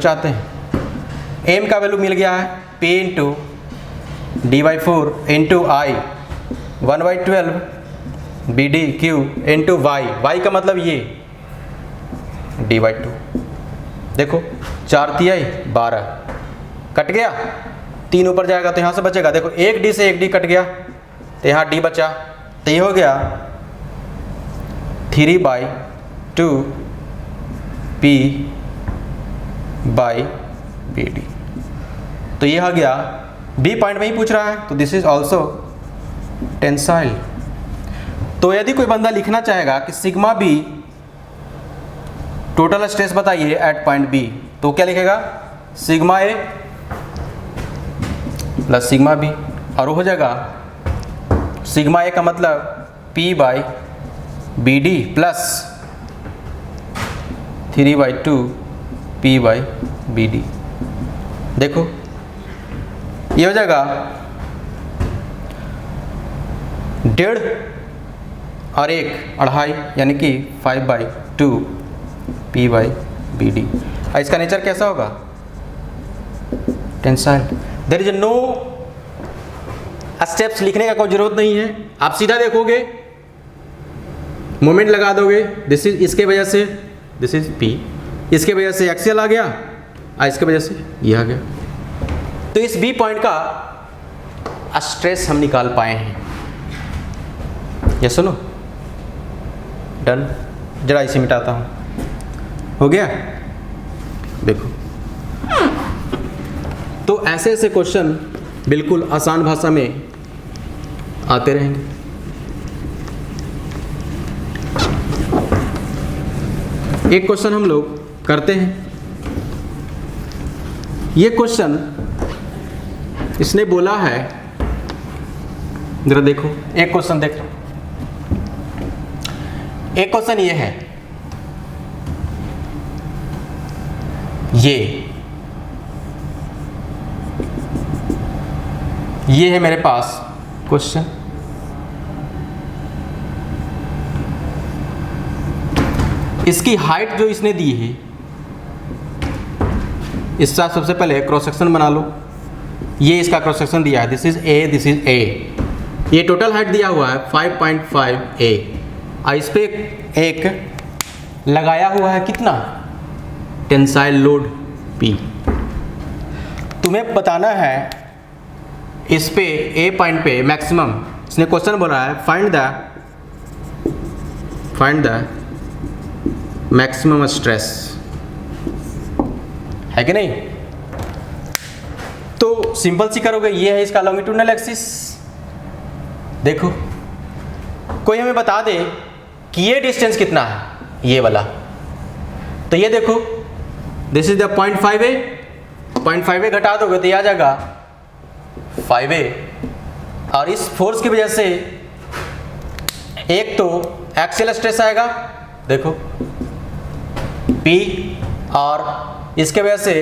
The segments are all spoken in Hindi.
चाहते हैं। m का वैल्यू मिल गया है p into d/4 into i 1/12 BDQ into y का मतलब ये d/2। देखो 4 तिहाई 12 कट गया, 3 ऊपर जाएगा तो यहाँ से बचेगा। देखो 1d से 1d कट गया तो यहाँ d बचा, तो ये हो गया 3/2 p/BD। तो ये आ गया, बी पॉइंट में ही पूछ रहा है, तो दिस इज ऑल्सो टेंसाइल। तो यदि कोई बंदा लिखना चाहेगा कि सिग्मा बी टोटल स्ट्रेस बताइए एट पॉइंट बी, तो क्या लिखेगा, सिग्मा ए प्लस सिग्मा बी, और वो हो जाएगा सिग्मा ए का मतलब p/BD प्लस 3/2 p/BD। देखो ये हो जाएगा 1.5 और 1 2.5 यानी कि 5/2 p/BD। इसका नेचर कैसा होगा, tensile. There is no steps लिखने का कोई जरूरत नहीं है, आप सीधा देखोगे मोमेंट लगा दोगे, दिस इज इसके वजह से, दिस इज P, इसके वजह से एक्सियल आ गया और इसके वजह से ये आ गया। तो इस बी पॉइंट का स्ट्रेस हम निकाल पाए हैं। ये सुनो, डन। जरा इसे मिटाता हूं, हो गया। देखो तो ऐसे ऐसे क्वेश्चन बिल्कुल आसान भाषा में आते रहेंगे। एक क्वेश्चन हम लोग करते हैं। ये क्वेश्चन इसने बोला है, जरा देखो, एक क्वेश्चन देख, एक क्वेश्चन ये है, ये है मेरे पास क्वेश्चन। इसकी हाइट जो इसने दी है, इसका सबसे पहले क्रॉस सेक्शन बना लो। ये इसका क्रॉस सेक्शन दिया है, this is A, this is ए। ये टोटल हाइट दिया हुआ है 5.5 A, और इस पे एक लगाया हुआ है कितना, टेंसाइल लोड P। तुम्हें बताना है इस पे ए पॉइंट पे मैक्सिमम, इसने क्वेश्चन बोला है फाइंड द मैक्सिमम स्ट्रेस, है कि नहीं। तो सिंपल सी करोगे, ये है इसका लॉन्गिट्यूडनल एक्सिस। देखो कोई हमें बता दे कि ये डिस्टेंस कितना है, ये वाला, तो ये देखो this is the 0.5A, 0.5A घटा दोगे तो ये आ जाएगा 5A। और इस फोर्स की वजह से एक तो एक्सियल स्ट्रेस आएगा, देखो P, और इसके वजह से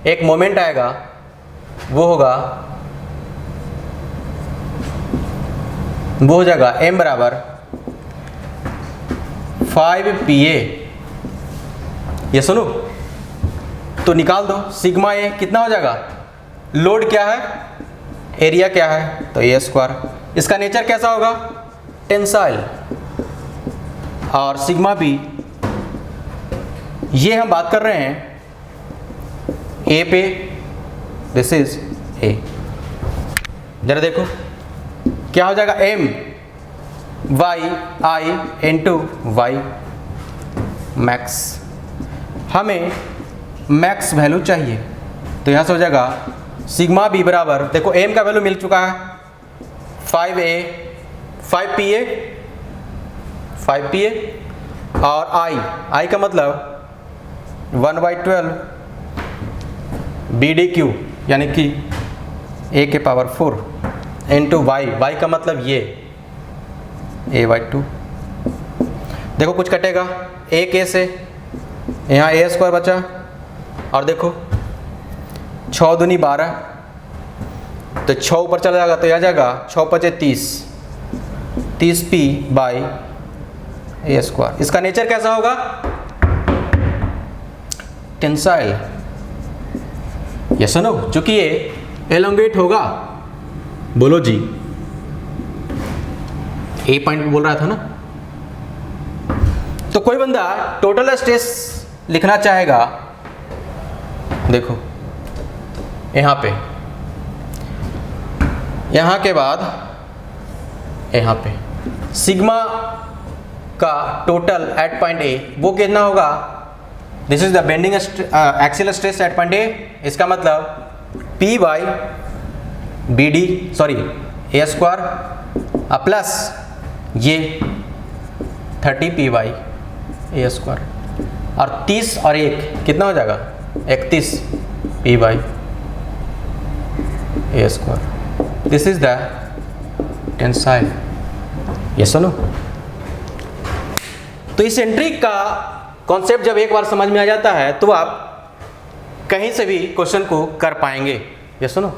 एक मोमेंट आएगा, वो हो जाएगा m बराबर 5PA। ये सुनो, तो निकाल दो सिग्मा ए कितना हो जाएगा, लोड क्या है, एरिया क्या है, तो A²। इसका नेचर कैसा होगा, टेंसाइल। और सिग्मा बी, ये हम बात कर रहे हैं ए पे, दिस इज ए। जरा देखो क्या हो जाएगा, m y i into y max. हमें मैक्स वैल्यू चाहिए, तो यहाँ से हो जाएगा सिग्मा बी बराबर, देखो m का वैल्यू मिल चुका है 5PA और i का मतलब 1/12 BDQ यानी कि A⁴ इंटू y का मतलब ये A/2। देखो कुछ कटेगा, एक A से यहाँ A² बचा, और देखो 6 दूनी 12, तो 6 ऊपर चला जाएगा तो यह आ जाएगा 6 × 5 = 30 P/A²। इसका नेचर कैसा होगा, टेंसाइल। यस नो, चूंकि ये एलोंगेट होगा, बोलो जी, ए पॉइंट बोल रहा था ना। तो कोई बंदा टोटल स्ट्रेस लिखना चाहेगा, देखो यहां पे, यहां के बाद यहां पे सिग्मा का टोटल एट पॉइंट ए वो कितना होगा, this is the bending axial stress at point A, इसका मतलब P by B D, sorry A square plus ये 30P बाई ए स्क्वायर, और 30 और 1 कितना हो जाएगा, 31P by A square. This is the tensile, yes no. तो इसेंट्रिक का कॉन्सेप्ट जब एक बार समझ में आ जाता है तो आप कहीं से भी क्वेश्चन को कर पाएंगे, यस नो।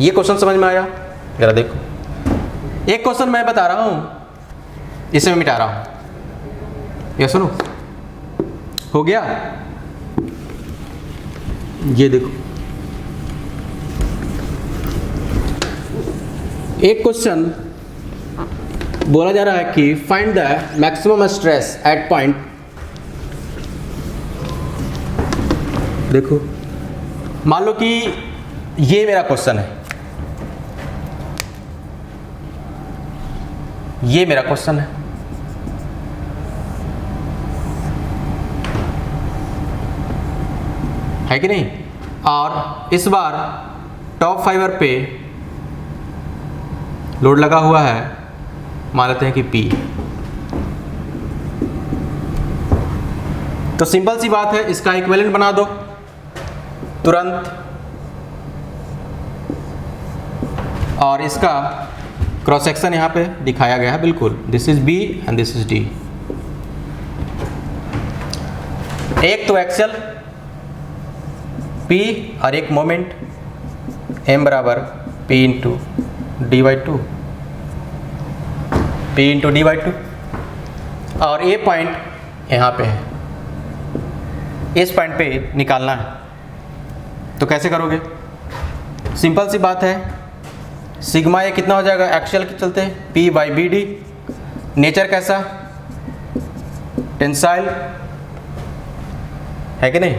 ये क्वेश्चन समझ में आया, जरा देखो, एक क्वेश्चन मैं बता रहा हूं, इसे मैं मिटा रहा हूं, यस नो, हो गया। ये देखो, एक क्वेश्चन बोला जा रहा है कि find the maximum stress at point, देखो मान लो कि ये मेरा क्वेश्चन ये मेरा क्वेश्चन है कि नहीं, और इस बार टॉप फाइबर पे लोड लगा हुआ है, मान लेते हैं कि P। तो सिंपल सी बात है, इसका इक्विवेलेंट बना दो तुरंत, और इसका क्रॉस सेक्शन यहाँ पे दिखाया गया है बिल्कुल, this is B and this is D। एक तो एक्सल P और एक मोमेंट M बराबर P into D by to, P into D by to, और ये पॉइंट यहाँ पे है, इस पॉइंट पे निकालना है। तो कैसे करोगे, सिंपल सी बात है, सिग्मा ये कितना हो जाएगा, एक्सियल के चलते P by B D, nature कैसा, टेंसाइल है कि नहीं।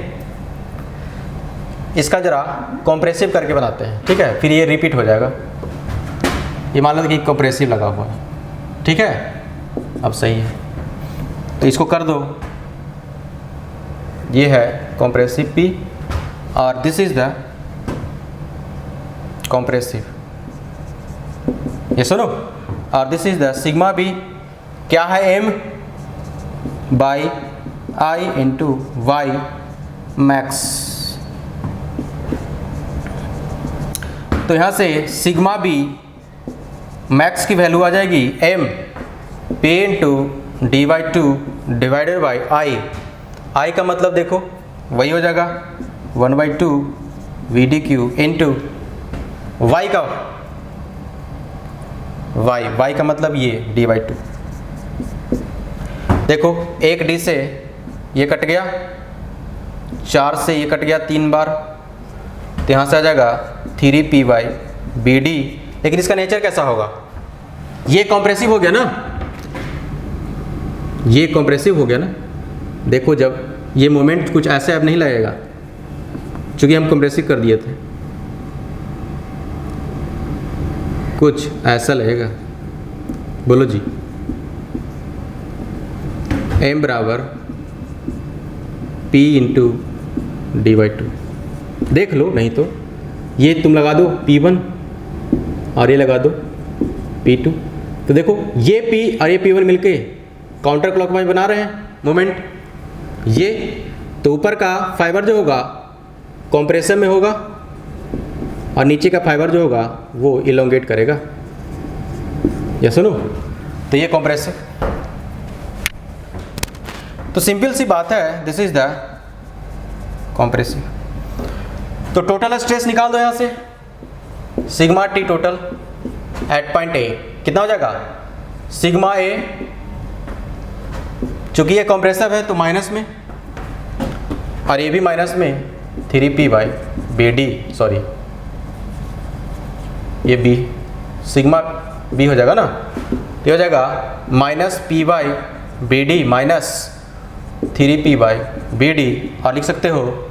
इसका जरा कॉम्प्रेसिव करके बनाते हैं, ठीक है, फिर ये रिपीट हो जाएगा। ये मान लो कि कॉम्प्रेसिव लगा हुआ है, ठीक है, अब सही है, तो इसको कर दो, ये है कॉम्प्रेसिव P और दिस इज द कॉम्प्रेसिव, ये सुनो, और this is the sigma B, क्या है, M by I into Y max. तो यहाँ से सिग्मा B मैक्स की वैल्यू आ जाएगी M P into D by two divided by I का मतलब देखो वही हो जाएगा 1/2 VDQ इंटू Y का Y का मतलब ये D/2। देखो एक D से ये कट गया, 4 से ये कट गया 3 बार, तो यहाँ से आ जाएगा 3P/BD। लेकिन इसका नेचर कैसा होगा, ये कॉम्प्रेसिव हो गया ना, ये कॉम्प्रेसिव हो गया ना। देखो जब ये मोमेंट कुछ ऐसे अब नहीं लगेगा, क्योंकि हम कॉम्प्रेसिव कर दिए थे, कुछ ऐसा लगेगा, बोलो जी, M बराबर P into D by to. देख लो, नहीं तो ये तुम लगा दो P1 और ये लगा दो P2, तो देखो ये P और ये P1 मिलके काउंटर क्लॉकवाइज बना रहे हैं मोमेंट। ये तो ऊपर का फाइबर जो होगा कॉम्प्रेशन में होगा और नीचे का फाइबर जो होगा वो इलोंगेट करेगा, या सुनो, तो ये कॉम्प्रेसिव। तो सिंपल सी बात है, दिस इज द कॉम्प्रेसिव। तो टोटल स्ट्रेस निकाल दो यहाँ से, sigma T total at point A कितना हो जाएगा, सिग्मा A, चूंकि ये कॉम्प्रेसिव है तो माइनस में और ये भी माइनस में, 3p/bd, सॉरी ये b सिग्मा b हो जाएगा ना, ये हो जाएगा -p/bd माइनस 3p/bd, और लिख सकते हो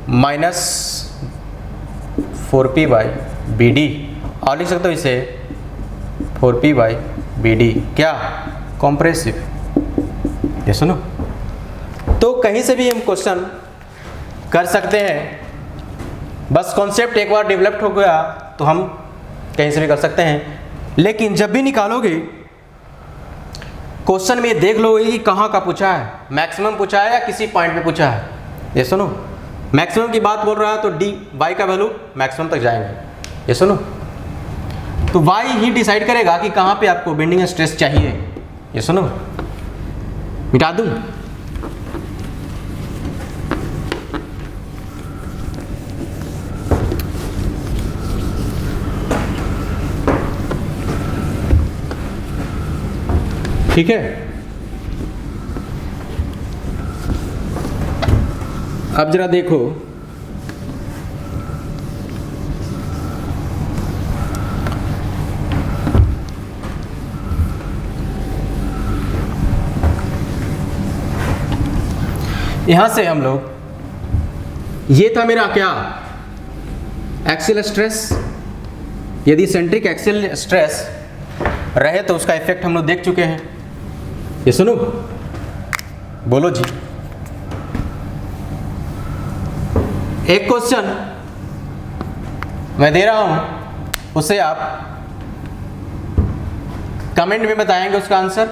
-4p/bd, और लिख सकते हो इसे 4p/bd, क्या कॉम्प्रेसिव। ये सुनो, तो कहीं से भी हम क्वेश्चन कर सकते हैं, बस कॉन्सेप्ट एक बार डेवलप्ड हो गया तो हम कहीं से भी कर सकते हैं। लेकिन जब भी निकालोगे क्वेश्चन में देख लोगे कि कहाँ का पूछा है, मैक्सिमम पूछा है या किसी पॉइंट पे पूछा है। ये सुनो, मैक्सिमम की बात बोल रहा है तो डी वाई का वैल्यू मैक्सिमम तक जाएंगे। ये सुनो, तो वाई ही डिसाइड करेगा कि कहाँ पे आपको बेंडिंग स्ट्रेस चाहिए। ये सुनो, मिटा दूं, ठीक है। अब जरा देखो, यहां से हम लोग, ये था मेरा क्या, एक्सियल स्ट्रेस। यदि सेंट्रिक एक्सियल स्ट्रेस रहे तो उसका इफेक्ट हम लोग देख चुके हैं। ये सुनो, बोलो जी। एक क्वेश्चन मैं दे रहा हूं, उसे आप कमेंट में बताएंगे उसका आंसर,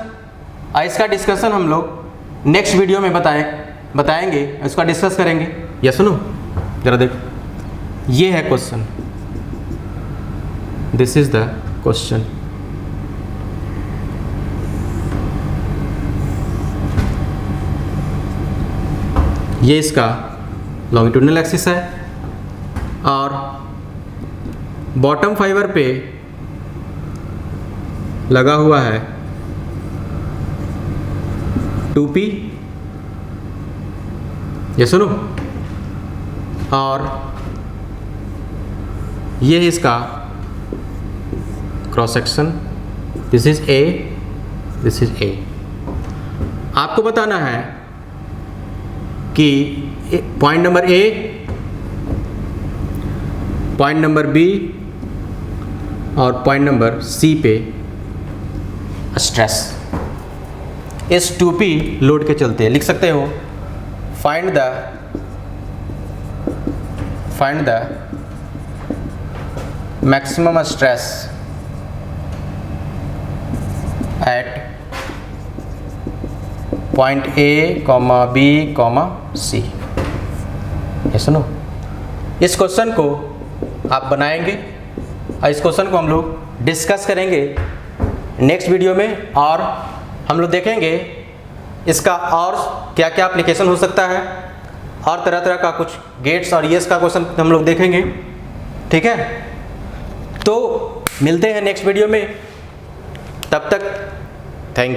और इसका डिस्कशन हम लोग नेक्स्ट वीडियो में बताएंगे, उसका डिस्कस करेंगे। ये सुनो जरा देखो, ये है question, this is the question. ये इसका लॉन्गिट्यूडिनल एक्सिस है, और बॉटम फाइबर पे लगा हुआ है 2p। ये सुनो, और ये है इसका cross section, this is A, this is A. आपको बताना है कि point number A, point number B और पॉइंट नंबर सी पे स्ट्रेस इस 2p लोड के चलते लिख सकते हो। Find the maximum stress at point A, B, C. ये सुनो, इस क्वेश्चन को आप बनाएंगे और इस क्वेश्चन को हम लोग डिस्कस करेंगे नेक्स्ट वीडियो में, और हम लोग देखेंगे इसका और क्या क्या एप्लीकेशन हो सकता है, और तरह तरह का कुछ गेट्स और येस का क्वेश्चन हम लोग देखेंगे। ठीक है, तो मिलते हैं नेक्स्ट वीडियो में, तब तक